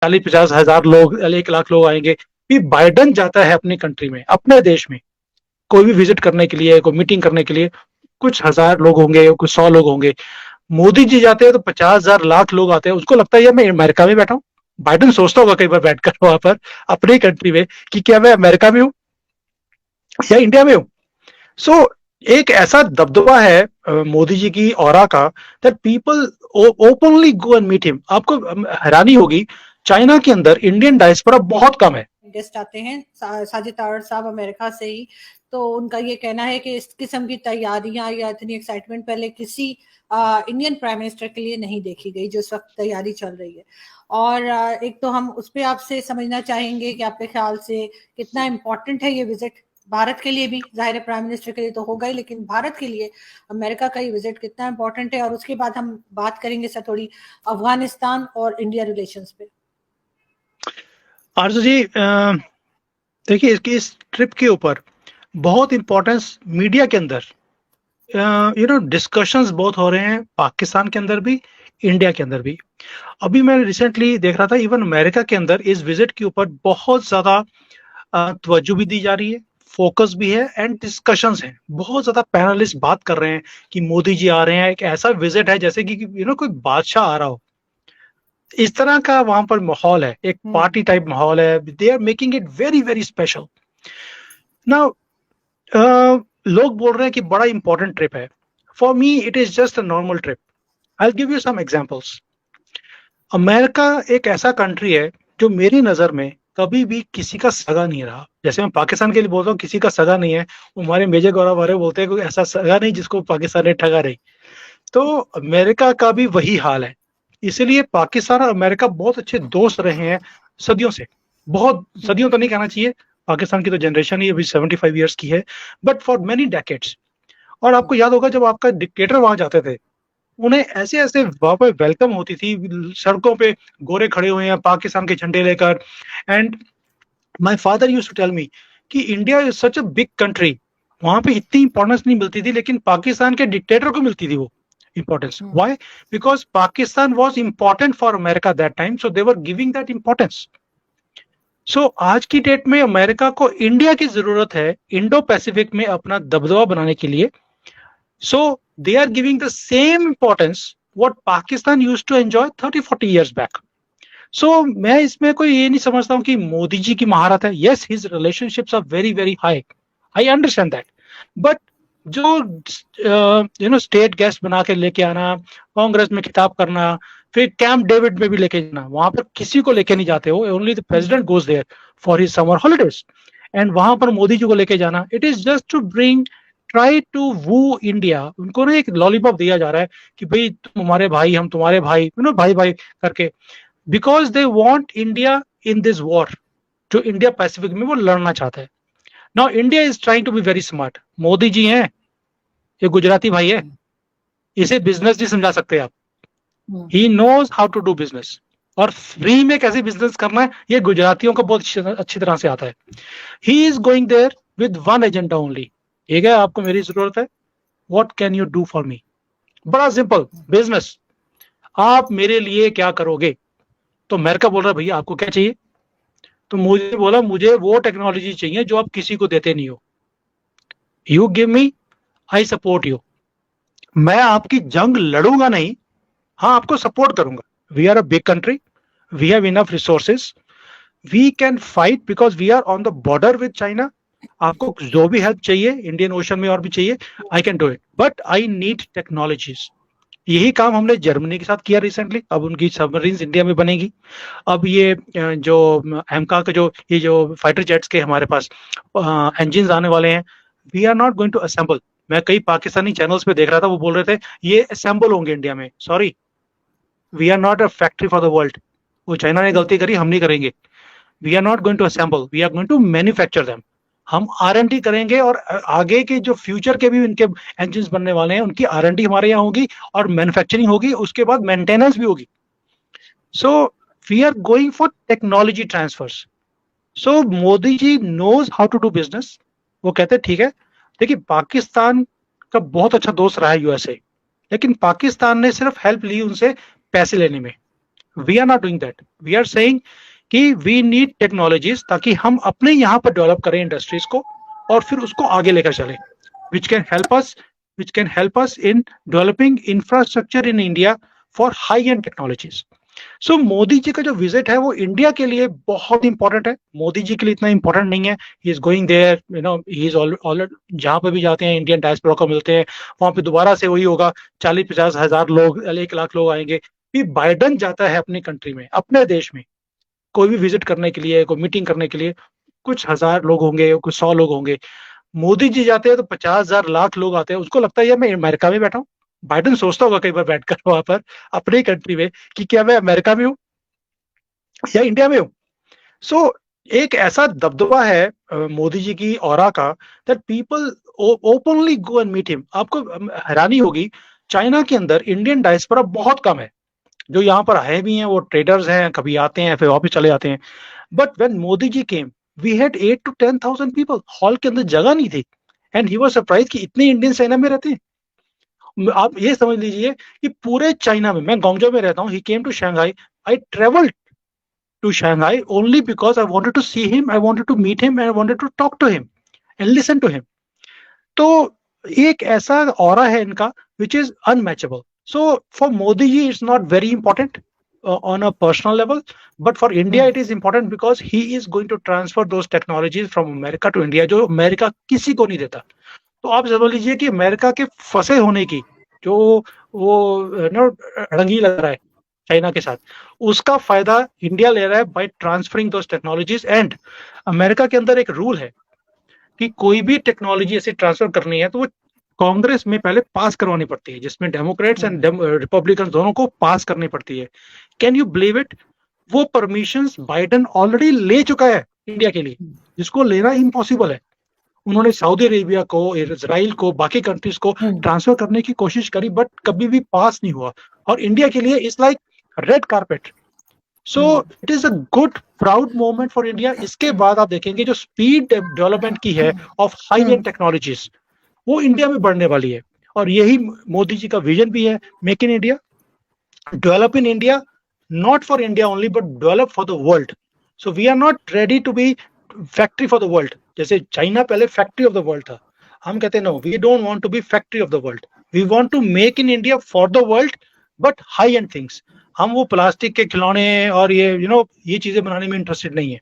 40-50 हजार लोग, 1 लाख लोग आएंगे। फिर बाइडन जाता है अपनी कंट्री में, अपने देश में, कोई भी विजिट करने के लिए, कोई मीटिंग करने के लिए, कुछ हजार लोग होंगे, कुछ 100 लोग होंगे। मोदी जी जाते हैं तो 50 हजार, लाख लोग आते हैं, उसको लगता है यार मैं अमेरिका में बैठा हूँ। बाइडन सोचता होगा कई बार बैठकर वहां पर अपनी कंट्री में कि क्या मैं अमेरिका में हूँ या इंडिया में हूँ। सो एक ऐसा दबदबा है मोदी जी की ऑरा का, that people openly go and meet him. आपको हैरानी होगी, चाइना के अंदर इंडियन डायस्पोरा बहुत कम है। गेस्ट आते हैं साजिद तावड़ साहब अमेरिका से ही, तो उनका ये कहना है कि इस किस्म की तैयारियां या इतनी एक्साइटमेंट पहले किसी इंडियन प्राइम मिनिस्टर के लिए नहीं देखी गई जो इस वक्त तैयारी चल रही है। और एक तो हम उस पर आपसे समझना चाहेंगे कि आपके ख्याल से कितना इम्पोर्टेंट है ये विजिट भारत के लिए भी, जाहिर है प्राइम मिनिस्टर के लिए तो होगा ही, लेकिन भारत के लिए अमेरिका का ये विजिट कितना इम्पोर्टेंट है। और उसके बाद हम बात करेंगे सर थोड़ी अफगानिस्तान और इंडिया रिलेशंस पे। आरजू जी, देखिए इसकी इस ट्रिप के ऊपर बहुत इंपॉर्टेंस मीडिया के अंदर, डिस्कशंस बहुत हो रहे हैं, पाकिस्तान के अंदर भी, इंडिया के अंदर भी। अभी मैं रिसेंटली देख रहा था, इवन अमेरिका के अंदर इस विजिट के ऊपर बहुत ज्यादा तवज्जो भी दी जा रही है, फोकस भी है, एंड डिस्कशंस हैं। बहुत ज्यादा पैनलिस्ट बात कर रहे हैं कि मोदी जी आ रहे हैं, एक ऐसा विजिट है जैसे कि कोई बादशाह आ रहा हो, इस तरह का वहां पर माहौल है, एक पार्टी टाइप माहौल है। They are making it very very special. Now लोग बोल रहे हैं कि बड़ा इंपॉर्टेंट ट्रिप है। For me it is just a normal trip. I will give you some examples. America एक ऐसा कंट्री है जो मेरी नजर में कभी भी किसी का सगा नहीं रहा। जैसे मैं पाकिस्तान के लिए बोलता हूँ किसी का सगा नहीं है, हमारे मेजर गौरव वाले बोलते हैं कोई ऐसा सगा नहीं जिसको पाकिस्तान ने ठगा नहीं। तो अमेरिका का भी वही हाल है। इसलिए पाकिस्तान और अमेरिका बहुत अच्छे दोस्त रहे हैं सदियों से। बहुत सदियों तो नहीं कहना चाहिए, पाकिस्तान की तो जनरेशन ही अभी 75 ईयर्स की है, बट फॉर मेनी डेकेड्स। और आपको याद होगा जब आपका डिक्टेटर वहां जाते थे, उन्हें ऐसे ऐसे वहां पर वेलकम होती थी, सड़कों पे गोरे खड़े हुए हैं पाकिस्तान के झंडे लेकर। And my father used to tell me कि India is such a big country, वहां पे इतनी इंपॉर्टेंस नहीं मिलती थी, लेकिन पाकिस्तान के डिक्टेटर को मिलती थी वो importance. Why? Because Pakistan was important for America that time, so they were giving that importance. So आज की डेट में अमेरिका को इंडिया की जरूरत है इंडो पैसिफिक में अपना दबदबा बनाने के लिए। So they are giving the same importance what Pakistan used to enjoy 30-40 years back. So मैं इसमें कोई ये नहीं समझता हूँ कि मोदी जी की महारत है। Yes, his relationships are very very high. I understand that. But जो स्टेट गेस्ट बना के लेके आना, कांग्रेस में खिताब करना, फिर कैंप डेविड में भी लेके जाना, वहां पर किसी को लेके नहीं जाते हो, only the president goes there for his summer holidays. And वहां पर मोदी जी को लेके जाना, it is just to bring, try to woo India. उनको ना एक लॉलीपॉप दिया जा रहा है कि भाई तुम हमारे भाई, हम तुम्हारे भाई, भाई भाई करके, because they want India in this war, जो इंडिया पैसिफिक में वो लड़ना चाहता है। Now India is trying to be very smart. Modi ji हैं, ये गुजराती भाई है, इसे बिजनेस नहीं समझा सकते आप। He knows how to do business, और फ्री में कैसे बिजनेस करना है ये गुजरातियों को बहुत अच्छी तरह से आता है। He is going there with one agenda only, ठीक है आपको मेरी जरूरत है, what can you do for me. बड़ा सिंपल बिजनेस, आप मेरे लिए क्या करोगे। तो अमेरिका बोल रहा है भैया आपको क्या चाहिए, तो मुझे बोला मुझे वो टेक्नोलॉजी चाहिए जो आप किसी को देते नहीं हो। You give me, I support you. मैं आपकी जंग लड़ूंगा नहीं, हाँ आपको सपोर्ट करूंगा। We are a big country, we have enough resources, we can fight because we are on the border with China. आपको जो भी हेल्प चाहिए इंडियन ओशन में और भी चाहिए, I can do it, but I need technologies. यही काम हमने जर्मनी के साथ किया रिसेंटली, अब उनकी सबमरीन्स इंडिया में बनेगी। अब ये जो एमका का ये जो फाइटर जेट्स के हमारे पास इंजन आने वाले हैं, we are not going to assemble. मैं कई पाकिस्तानी चैनल्स पे देख रहा था, वो बोल रहे थे ये असेंबल होंगे इंडिया में। Sorry, we are not a factory for the world. वो चाइना ने गलती करी, हम नहीं करेंगे। We are not going to assemble, we are going to manufacture them. हम R&D करेंगे, और आगे के जो फ्यूचर के भी इनके इंजन बनने वाले हैं उनकी R&D हमारे यहाँ होगी, और मैन्युफैक्चरिंग होगी, उसके बाद मेंटेनेंस भी होगी। So we are going for technology transfers. So Modi ji knows how to do business. वो कहते हैं ठीक है। देखिए पाकिस्तान का बहुत अच्छा दोस्त रहा है USA, लेकिन पाकिस्तान ने सिर्फ हेल्प ली उनसे पैसे लेने में। We are not doing that. We are saying कि वी नीड टेक्नोलॉजीज ताकि हम अपने यहाँ पर डेवलप करें इंडस्ट्रीज को और फिर उसको आगे लेकर चलें, which can help us which can help us in developing infrastructure in India for high end technologies. सो मोदी जी का जो विजिट है वो इंडिया के लिए बहुत इंपॉर्टेंट है. मोदी जी के लिए इतना इंपॉर्टेंट नहीं है. He is going there, he is already जहां पे भी जाते हैं इंडियन डायस्पोरा को मिलते हैं, वहां पे दोबारा से वही होगा, 40-50 हजार लोग, 1 लाख लोग आएंगे. फिर बाइडन जाता है अपनी कंट्री में, अपने देश में, कोई भी विजिट करने के लिए, कोई मीटिंग करने के लिए, कुछ हजार लोग होंगे, कुछ 100 लोग होंगे. मोदी जी जाते हैं तो 50,000 लाख लोग आते हैं. उसको लगता है यार मैं अमेरिका में बैठा हूँ. बाइडन सोचता होगा कई बार बैठकर वहां पर अपनी कंट्री में कि क्या मैं अमेरिका में हूँ या इंडिया में हूँ. सो एक ऐसा दबदबा है मोदी जी की ऑरा का, that people openly go and meet him. आपको हैरानी होगी, चाइना के अंदर इंडियन डायस्पोरा बहुत कम है. जो यहाँ पर आए भी हैं वो ट्रेडर्स हैं, कभी आते हैं फिर वापस चले जाते हैं. But when Modi ji came, we had 8 to 10,000 people. Hall के अंदर जगह नहीं थी. एंड ही वाज सरप्राइज कि इतने इंडियन चाइना में रहते हैं. आप ये समझ लीजिए कि पूरे चाइना में, मैं गोंगजो में रहता हूँ, he came to Shanghai. I travelled to Shanghai only because I wanted to see him, I wanted to meet him, and I wanted to talk to him and listen to him. तो एक ऐसा aura है इनका which is unmatchable. So for Modi ji it's not very important on a personal level, but for India it is important because he is going to transfer those technologies from America to India, जो America किसी को नहीं देता. तो आप समझ लीजिए कि अमेरिका के फंसे होने की जो वो अड़ंगी लग रहा है चाइना के साथ, उसका फायदा इंडिया ले रहा है by transferring those technologies. And America के अंदर एक रूल है कि कोई भी टेक्नोलॉजी ऐसे ट्रांसफर करनी है तो वो कांग्रेस में पहले पास करवानी पड़ती है, जिसमें डेमोक्रेट्स एंड रिपब्लिकन दोनों को पास करनी पड़ती है. Can you believe it? वो परमिशंस बाइडेन ऑलरेडी ले चुका है इंडिया के लिए, जिसको लेना इम्पॉसिबल है. उन्होंने सऊदी अरेबिया को, इजराइल को, बाकी कंट्रीज को ट्रांसफर करने की कोशिश करी, बट कभी भी पास नहीं हुआ. और इंडिया के लिए it's like red carpet. So it is a good proud moment for India. इसके बाद आप देखेंगे जो स्पीड डेवलपमेंट की है ऑफ हाई एंड टेक्नोलॉजीज, वो इंडिया में बढ़ने वाली है. और यही मोदी जी का विजन भी है, make in India, develop in India, not for India only but develop for the world. So we are not ready to be factory for the world. जैसे चाइना पहले फैक्ट्री ऑफ द वर्ल्ड था, हम कहते हैं no, we don't want to be factory of the world, we want to make in India for the world but high end things. हम वो plastic के खिलौने और ये ये चीजें बनाने में इंटरेस्टेड नहीं है.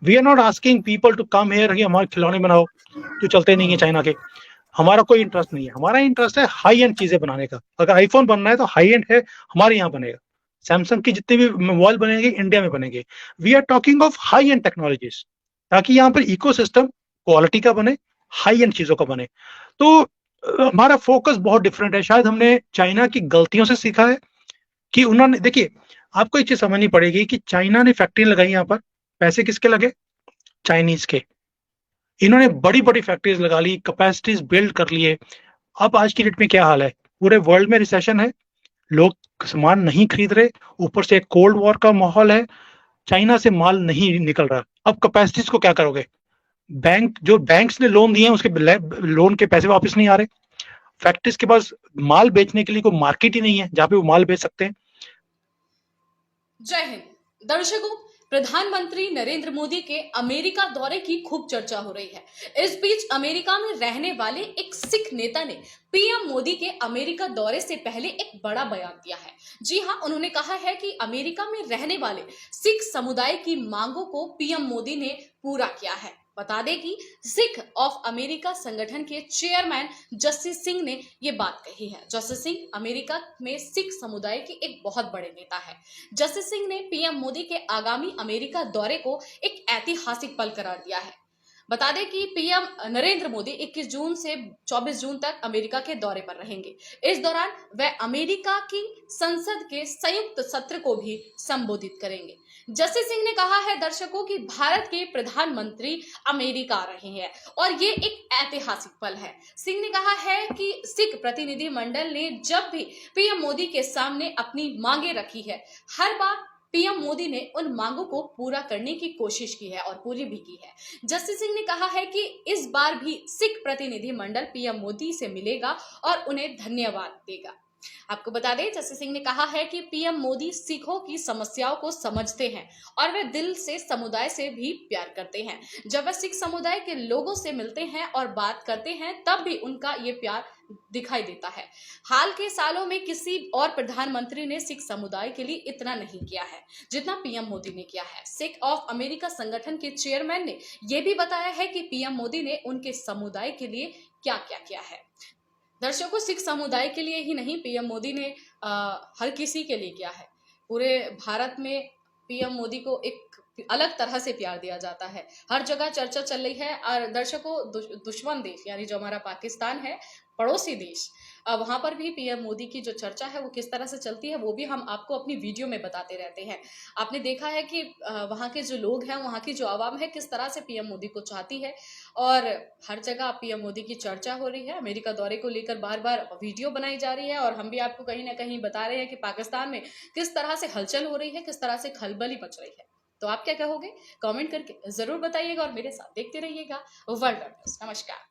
We are not asking people to come here कि हमारे खिलौने बनाओ जो चलते नहीं है चाइना के. हमारा कोई इंटरेस्ट नहीं है. हमारा इंटरेस्ट है हाई एंड चीजें बनाने का. अगर आईफोन बनना है तो हाई एंड है, हमारे यहाँ बनेगा. सैमसंग की जितने भी मोबाइल बनेंगे इंडिया में बनेंगे. We are talking of high end technologies, ताकि यहाँ पर इकोसिस्टम क्वालिटी का बने, हाई एंड चीजों का बने. तो हमारा फोकस बहुत डिफरेंट है. शायद हमने चाइना की गलतियों से सीखा है कि उन्होंने, देखिए आपको एक चीज समझनी पड़ेगी कि चाइना ने फैक्ट्री लगाई यहाँ पर, पैसे किसके लगे? चाइनीज के. इन्होंने बड़ी बड़ी फैक्ट्रीज लगा ली, कैपेसिटीज बिल्ड कर लिए. अब आज की डेट में क्या हाल है? पूरे वर्ल्ड में रिसेशन है, लोग सामान नहीं खरीद रहे, ऊपर से एक कोल्ड वॉर का माहौल है, चाइना से माल नहीं निकल रहा. अब कैपेसिटीज को क्या करोगे? बैंक्स ने लोन दिए हैं, उसके लोन के पैसे वापस नहीं आ रहे. फैक्ट्रीज के पास माल बेचने के लिए कोई मार्केट ही नहीं है जहां पे वो माल बेच सकते हैं. जय हिंद दर्शकों, प्रधानमंत्री नरेंद्र मोदी के अमेरिका दौरे की खूब चर्चा हो रही है. इस बीच अमेरिका में रहने वाले एक सिख नेता ने पीएम मोदी के अमेरिका दौरे से पहले एक बड़ा बयान दिया है. जी हां, उन्होंने कहा है कि अमेरिका में रहने वाले सिख समुदाय की मांगों को पीएम मोदी ने पूरा किया है. बता दें कि सिख ऑफ अमेरिका संगठन के चेयरमैन जस्टिस सिंह ने ये बात कही है. जस्टिस सिंह अमेरिका में सिख समुदाय के एक बहुत बड़े नेता है. जस्टिस सिंह ने पीएम मोदी के आगामी अमेरिका दौरे को एक ऐतिहासिक पल करार दिया है. बता दें कि पीएम नरेंद्र मोदी 21 जून से 24 जून तक अमेरिका के दौरे पर रहेंगे. इस दौरान वह अमेरिका की संसद के संयुक्त सत्र को भी संबोधित करेंगे. जस्टिस सिंह ने कहा है दर्शकों कि भारत के प्रधानमंत्री अमेरिका आ रहे हैं और ये एक ऐतिहासिक पल है. सिंह ने कहा है कि सिख प्रतिनिधि मंडल ने जब भी पीएम मोदी के सामने अपनी मांगे रखी है, हर बार पीएम मोदी ने उन मांगों को पूरा करने की कोशिश की है और पूरी भी की है. जस्टिस सिंह ने कहा है कि इस बार भी सिख प्रतिनिधि मंडल पीएम मोदी से मिलेगा और उन्हें धन्यवाद देगा. आपको बता दें, जस्सी सिंह ने कहा है कि पीएम मोदी सिखों की समस्याओं को समझते हैं और वे दिल से समुदाय से भी प्यार करते हैं। जब वे सिख समुदाय के लोगों से मिलते हैं और बात करते हैं तब भी उनका ये प्यार दिखाई देता है। हाल के सालों में किसी और प्रधानमंत्री ने सिख समुदाय के लिए इतना नहीं किया है जितना पीएम मोदी ने किया है। सिख ऑफ अमेरिका संगठन के चेयरमैन ने यह भी बताया है कि पीएम मोदी ने उनके समुदाय के लिए क्या क्या किया है। दर्शकों, सिख समुदाय के लिए ही नहीं, पीएम मोदी ने हर किसी के लिए किया है। पूरे भारत में पीएम मोदी को एक अलग तरह से प्यार दिया जाता है। हर जगह चर्चा चल रही है। और दर्शकों, दुश्मन देश यानी जो हमारा पाकिस्तान है, पड़ोसी देश, वहां पर भी पीएम मोदी की जो चर्चा है वो किस तरह से चलती है वो भी हम आपको अपनी वीडियो में बताते रहते हैं। आपने देखा है कि वहां के जो लोग हैं, वहां की जो आवाम है, किस तरह से पीएम मोदी को चाहती है और हर जगह पीएम मोदी की चर्चा हो रही है। अमेरिका दौरे को लेकर बार बार वीडियो बनाई जा रही है और हम भी आपको कहीं ना कहीं बता रहे हैं कि पाकिस्तान में किस तरह से हलचल हो रही है, किस तरह से खलबली मच रही है। तो आप क्या कहोगे? कमेंट करके जरूर बताइएगा और मेरे साथ देखते रहिएगा वर्ल्ड अफेयर्स। नमस्कार।